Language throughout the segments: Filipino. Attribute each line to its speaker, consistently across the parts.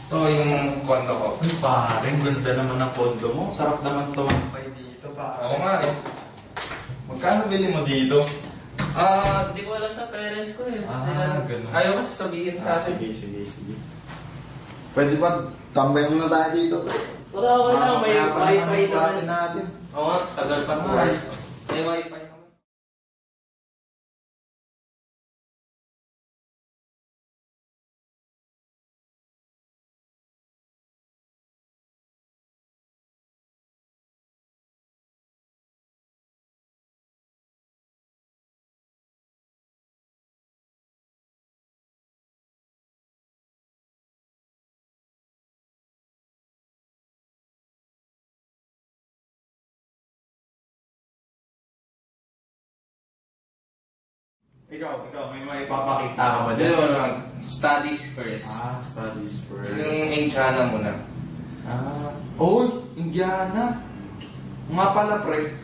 Speaker 1: Ito yung kondo ko.
Speaker 2: Ay, paring ganda naman ang kondo mo. Sarap naman tumampay dito, pare.
Speaker 1: Oo nga eh.
Speaker 2: Magkano bili mo dito?
Speaker 1: Hindi ko alam sa parents ko eh.
Speaker 2: Ganun.
Speaker 1: Ayaw kasi sabihin sa akin.
Speaker 2: Sige. Pwede ba tambay muna tayo dito, pre?
Speaker 1: Wala, wala. May wifi naman.
Speaker 2: natin.
Speaker 1: Oo nga, tagal pa to. May wifi naman.
Speaker 2: Ikaw, may maipapakita ka ba
Speaker 1: Hindi,
Speaker 2: dyan?
Speaker 1: wala. Studies first.
Speaker 2: Studies first.
Speaker 1: Yung Indiana muna.
Speaker 2: Indiana. Nga pala, pre.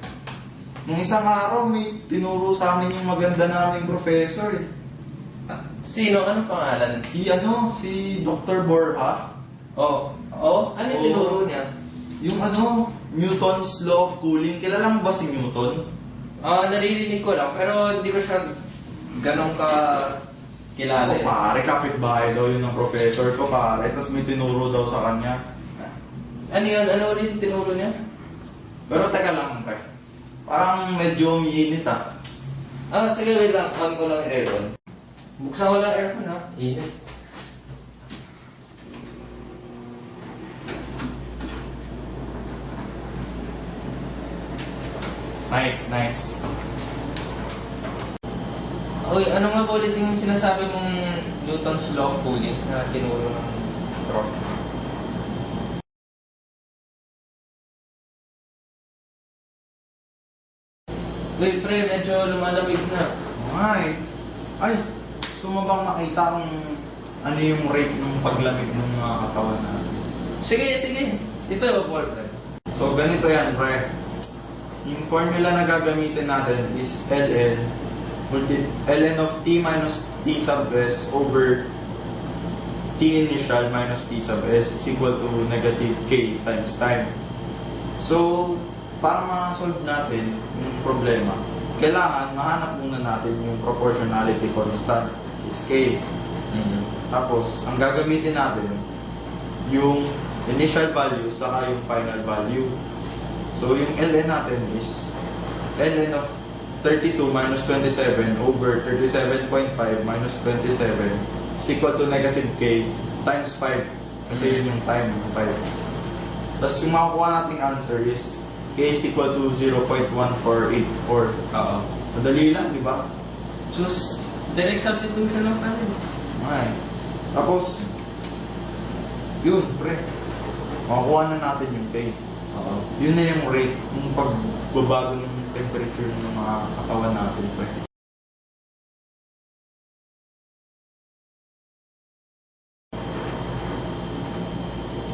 Speaker 2: Nung isang araw, may tinuro sa amin yung maganda naming professor eh.
Speaker 1: Sino? Anong pangalan?
Speaker 2: Si Dr. Borja.
Speaker 1: Ano yung tinuro niya?
Speaker 2: Yung Newton's Law of Cooling. Kilala mo ba si Newton?
Speaker 1: Naririnig ko lang, pero hindi ko siya ganun ka kilala eh.
Speaker 2: Pare, kapitbahay daw yun ng professor ko, pare. Tapos may tinuro daw sa kanya.
Speaker 1: Ano yun? Ano ulit tinuro niya?
Speaker 2: Pero teka lang, pre. Parang medyo umiinit ah.
Speaker 1: Sige, wait lang. On ko lang yung aircon. Buksan ko lang aircon ha. Init.
Speaker 2: Nice.
Speaker 1: Uy, ano nga po ulit yung sinasabi mong Newton's Law of Cooling na tinuro ng prof? Uy, pre, medyo lumalamig na.
Speaker 2: Ay, gusto mo bang makita kung ano yung rate ng paglamig ng mga katawan natin?
Speaker 1: Sige. Ito, Paul, pre.
Speaker 2: So, ganito yan, pre. Yung formula na gagamitin natin is ln of t minus t sub s over t initial minus t sub s is equal to negative k times time. So, para ma-solve natin yung problema, kailangan mahanap muna natin yung proportionality constant, is k. Tapos, ang gagamitin natin, yung initial value saka yung final value. So, yung ln natin is ln of 32 minus 27 over 37.5 minus 27 is equal to negative k times 5. Kasi yun yung time, 5. Tapos yung makukuha nating answer is k is equal to 0.1484.
Speaker 1: Oo.
Speaker 2: Madali lang, di ba?
Speaker 1: Just direct substitution lang pa rin.
Speaker 2: Okay. Tapos, yun, pre. Makukuha na natin yung k. Yun na yung rate, yung pagbabago ng temperature ng mga katawan natin, pre.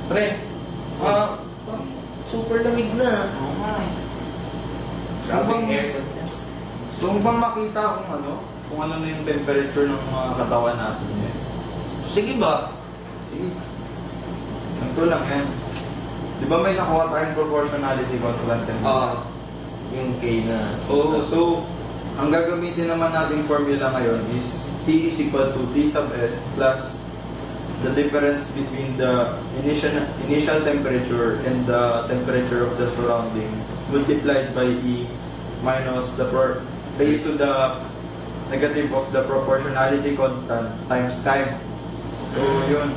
Speaker 1: Pre, super lamig na.
Speaker 2: Oo nga eh.
Speaker 1: Grabe yung aircon niya.
Speaker 2: Gusto mo bang makita kung ano na yung temperature ng mga katawan natin eh?
Speaker 1: Sige ba?
Speaker 2: Sige. Ganito lang yan. Di ba may nakuha tayong proportionality constant kanina?
Speaker 1: Yung K na.
Speaker 2: So, ang gagamitin naman nating formula ngayon is T is equal to T sub S plus the difference between the initial temperature and the temperature of the surrounding multiplied by E minus the raised to the negative of the proportionality constant times time. So, yun.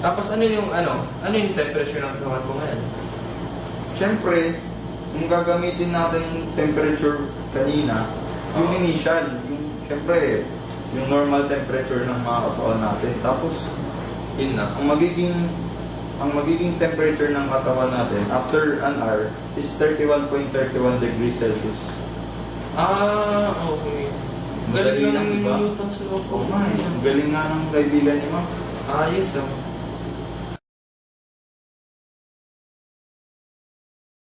Speaker 1: Tapos ano yung temperature ng katawan mo ngayon?
Speaker 2: Siyempre, kung gagamitin natin yung temperature kanina, yung initial, siyempre, yung normal temperature ng mga katawan natin. Tapos,
Speaker 1: Yun na.
Speaker 2: ang magiging temperature ng katawan natin after an hour is 31.31 degrees Celsius.
Speaker 1: Okay. Galing
Speaker 2: Madali lang,
Speaker 1: ng
Speaker 2: diba?
Speaker 1: Newton's Law of
Speaker 2: Oo
Speaker 1: Cooling.
Speaker 2: nga, galing nga ng kaibigan ni Ma'am.
Speaker 1: Ayos ah.